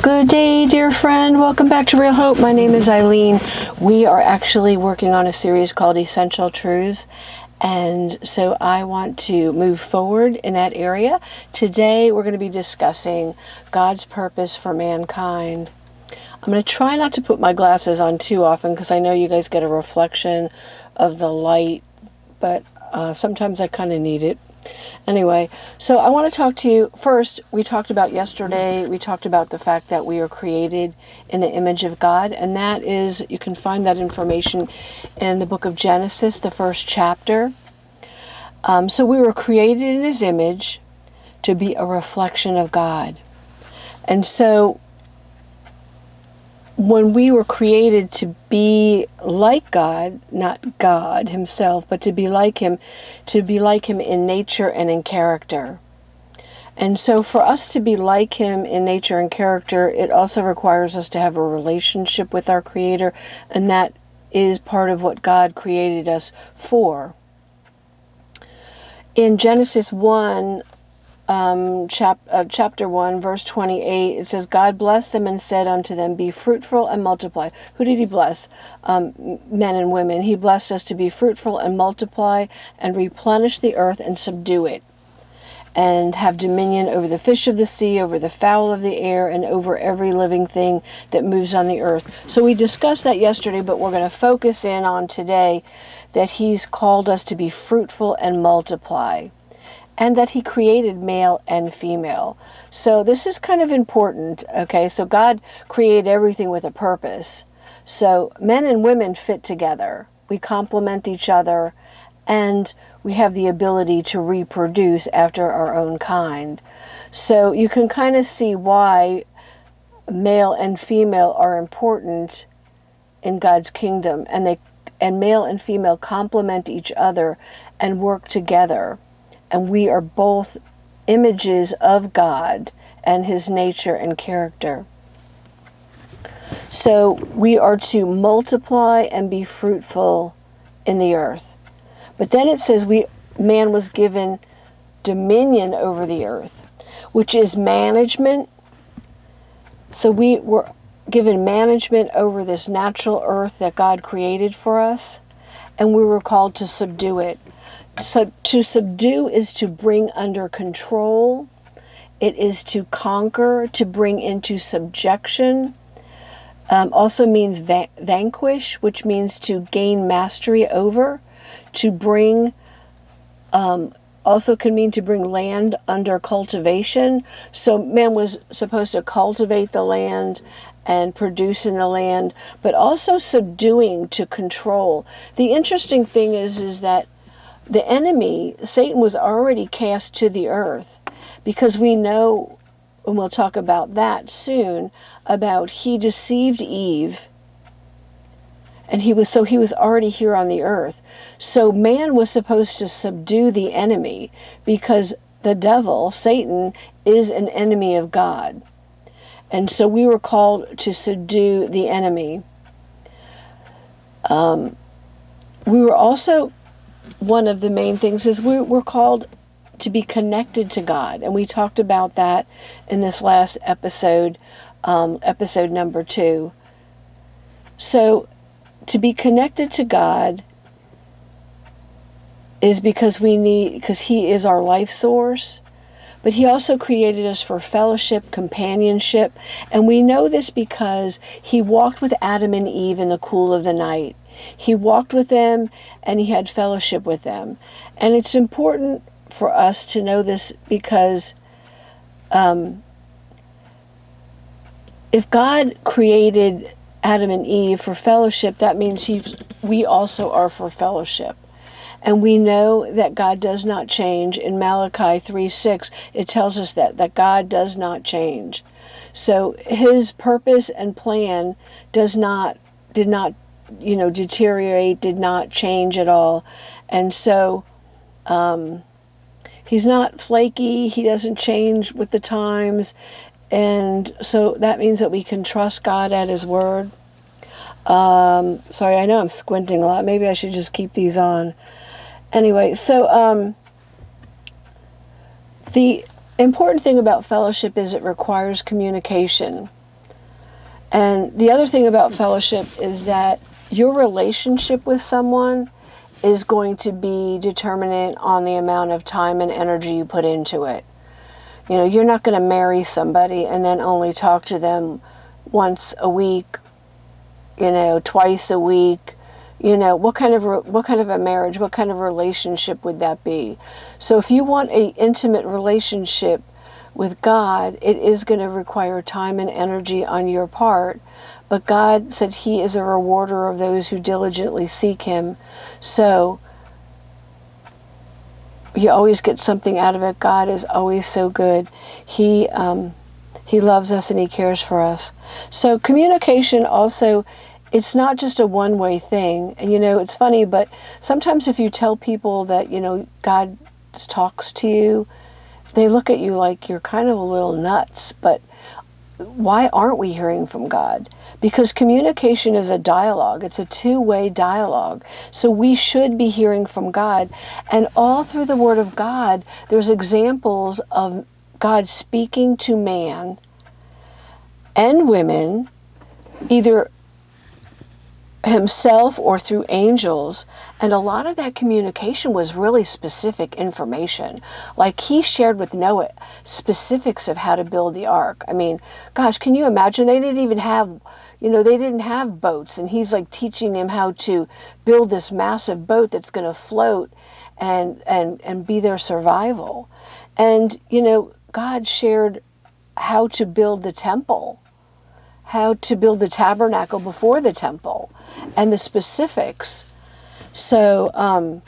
Good day, dear friend. Welcome back to Real Hope. My name is Eileen. We are actually working on a series called Essential Truths, and so I want to move forward in that area. Today, we're going to be discussing God's purpose for mankind. I'm going to try not to put my glasses on too often because I know you guys get a reflection of the light, but sometimes I kind of need it. Anyway, so I want to talk to you first. We talked about yesterday, we talked about the fact that we are created in the image of God, and that is, you can find that information in the book of Genesis, the first chapter. So we were created in His image to be a reflection of God. And so when we were created to be like God, not God Himself, but to be like Him in nature and in character. And so for us to be like Him in nature and character, it also requires us to have a relationship with our Creator, and that is part of what God created us for. In Genesis 1, chapter 1, verse 28, it says, God blessed them and said unto them, be fruitful and multiply. Who did He bless? Men and women. He blessed us to be fruitful and multiply and replenish the earth and subdue it, and have dominion over the fish of the sea, over the fowl of the air, and over every living thing that moves on the earth. So we discussed that yesterday, but we're going to focus in on today that He's called us to be fruitful and multiply, and that He created male and female. So this is kind of important, okay? So God created everything with a purpose. So men and women fit together. We complement each other, and we have the ability to reproduce after our own kind. So you can kind of see why male and female are important in God's kingdom, and male and female complement each other and work together. And we are both images of God and His nature and character. So we are to multiply and be fruitful in the earth. But then it says man was given dominion over the earth, which is management. So we were given management over this natural earth that God created for us, and we were called to subdue it. So to subdue is to bring under control. It is to conquer, to bring into subjection. Also means vanquish, which means to gain mastery over. To bring, also can mean to bring land under cultivation. So man was supposed to cultivate the land and produce in the land, but also subduing, to control. The interesting thing is that the enemy, Satan, was already cast to the earth, because we know, and we'll talk about that soon, about he deceived Eve, and he was already here on the earth. So man was supposed to subdue the enemy, because the devil, Satan, is an enemy of God. And so we were called to subdue the enemy. We were also, one of the main things is we're called to be connected to God. And we talked about that in this last episode, episode number 2. So to be connected to God is because He is our life source. But He also created us for fellowship, companionship. And we know this because He walked with Adam and Eve in the cool of the night. He walked with them and He had fellowship with them. And it's important for us to know this because if God created Adam and Eve for fellowship, that means we also are for fellowship. And we know that God does not change. In Malachi 3:6, it tells us that God does not change. So His purpose and plan did not deteriorate, did not change at all. And so He's not flaky. He doesn't change with the times. And so that means that we can trust God at His word. Sorry, I know I'm squinting a lot. Maybe I should just keep these on. Anyway, so the important thing about fellowship is it requires communication. And the other thing about fellowship is that your relationship with someone is going to be determinant on the amount of time and energy you put into it. You know, you're not going to marry somebody and then only talk to them once a week, you know, twice a week. You know, what kind of a marriage, what kind of relationship would that be? So if you want an intimate relationship with God, it is going to require time and energy on your part. But God said He is a rewarder of those who diligently seek Him. So you always get something out of it. God is always so good. He loves us and He cares for us. So communication also, it's not just a one-way thing. And you know, it's funny, but sometimes if you tell people that, you know, God talks to you, they look at you like you're kind of a little nuts. But why aren't we hearing from God? Because communication is a dialogue. It's a two-way dialogue. So we should be hearing from God. And all through the Word of God, there's examples of God speaking to man and women, either Himself or through angels. And a lot of that communication was really specific information. Like He shared with Noah specifics of how to build the ark. I mean, gosh, can you imagine? They didn't even have, you know, they didn't have boats. And He's like teaching him how to build this massive boat that's going to float and be their survival. And, you know, God shared how to build the temple, how to build the tabernacle before the temple, and the specifics. So,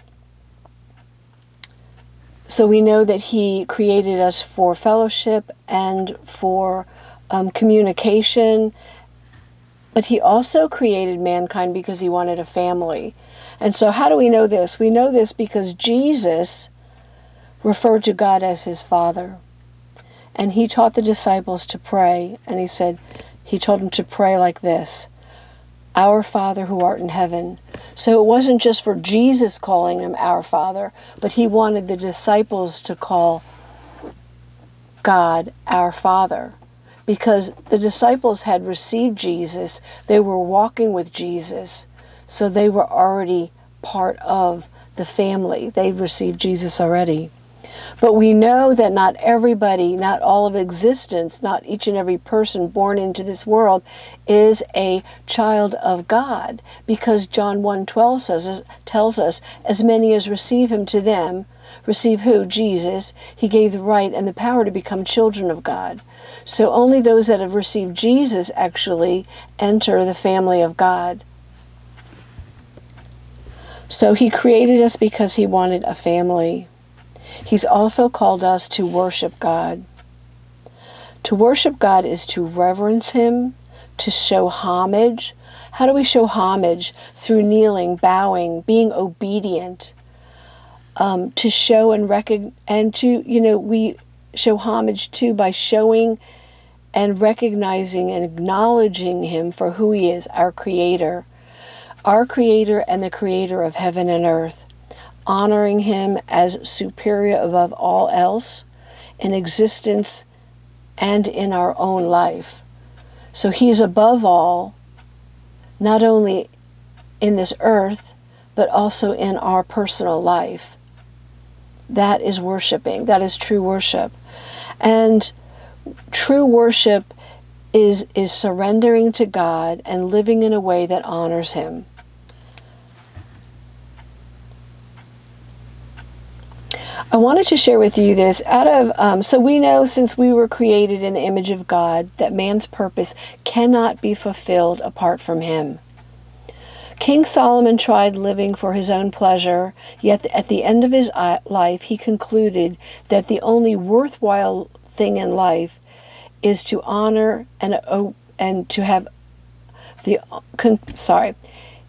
so we know that He created us for fellowship and for communication, but He also created mankind because He wanted a family. And so how do we know this? We know this because Jesus referred to God as His Father. And He taught the disciples to pray, and He told them to pray like this: Our Father who art in heaven. So it wasn't just for Jesus calling Him our Father, but He wanted the disciples to call God our Father, because the disciples had received Jesus. They were walking with Jesus, so they were already part of the family. They'd received Jesus already. But we know that not everybody, not all of existence, not each and every person born into this world is a child of God, because John 1:12 tells us, as many as receive Him, to them, receive who? Jesus. He gave the right and the power to become children of God. So only those that have received Jesus actually enter the family of God. So He created us because He wanted a family. He's also called us to worship God. To worship God is to reverence Him, to show homage. How do we show homage? Through kneeling, bowing, being obedient. To show and recognize, and to, you know, we show homage too by showing and recognizing and acknowledging Him for who He is, our Creator and the Creator of heaven and earth. Honoring Him as superior above all else in existence and in our own life. So He is above all, not only in this earth, but also in our personal life. That is worshiping. That is true worship. And true worship is surrendering to God and living in a way that honors Him. I wanted to share with you this so we know, since we were created in the image of God, that man's purpose cannot be fulfilled apart from Him. King Solomon tried living for his own pleasure, yet at the end of his life he concluded that the only worthwhile thing in life is to honor and to have the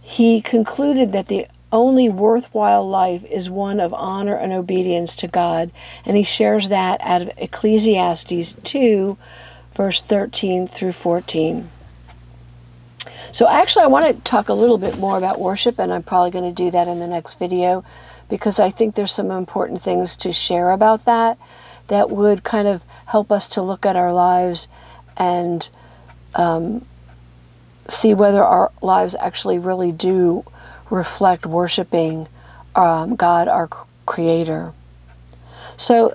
he concluded that the only worthwhile life is one of honor and obedience to God. And he shares that out of Ecclesiastes 2, verse 13 through 14. So actually I want to talk a little bit more about worship, and I'm probably going to do that in the next video, because I think there's some important things to share about that would kind of help us to look at our lives and see whether our lives actually really do reflect worshiping God, our Creator. So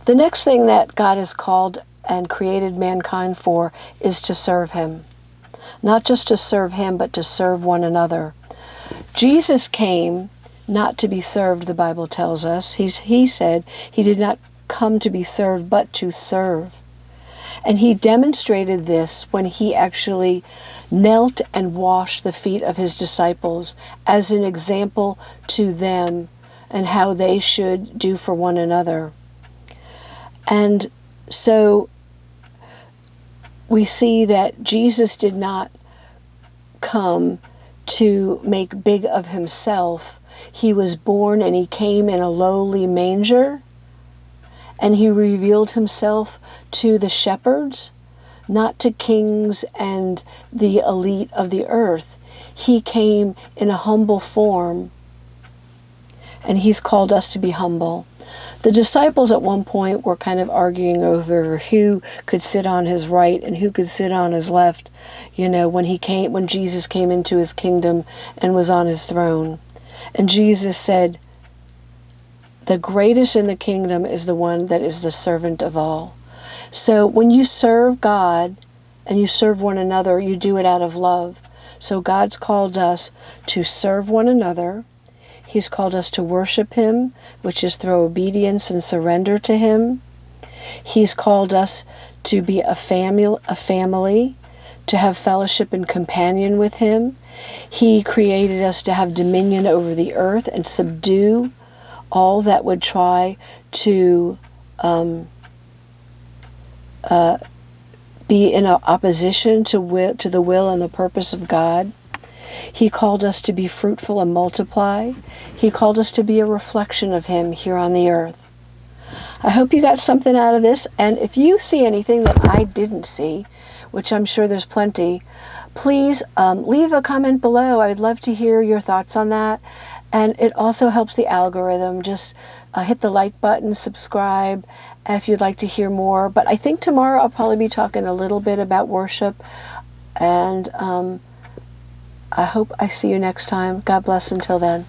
the next thing that God has called and created mankind for is to serve Him. Not just to serve Him, but to serve one another. Jesus came not to be served, the Bible tells us. He said He did not come to be served, but to serve. And He demonstrated this when He actually knelt and washed the feet of His disciples as an example to them and how they should do for one another. And so we see that Jesus did not come to make big of Himself. He was born and He came in a lowly manger, and He revealed Himself to the shepherds, not to kings and the elite of the earth. He came in a humble form, and He's called us to be humble. The disciples at one point were kind of arguing over who could sit on His right and who could sit on His left, when Jesus came into His kingdom and was on His throne. And Jesus said, the greatest in the kingdom is the one that is the servant of all. So when you serve God and you serve one another, you do it out of love. So God's called us to serve one another. He's called us to worship Him, which is through obedience and surrender to Him. He's called us to be a family, to have fellowship and companion with Him. He created us to have dominion over the earth and subdue all that would try to be in opposition to the will and the purpose of God. He called us to be fruitful and multiply. He called us to be a reflection of Him here on the earth. I hope you got something out of this, and if you see anything that I didn't see, which I'm sure there's plenty, please leave a comment below. I would love to hear your thoughts on that. And it also helps the algorithm. Just hit the like button, subscribe if you'd like to hear more. But I think tomorrow I'll probably be talking a little bit about worship. And I hope I see you next time. God bless until then.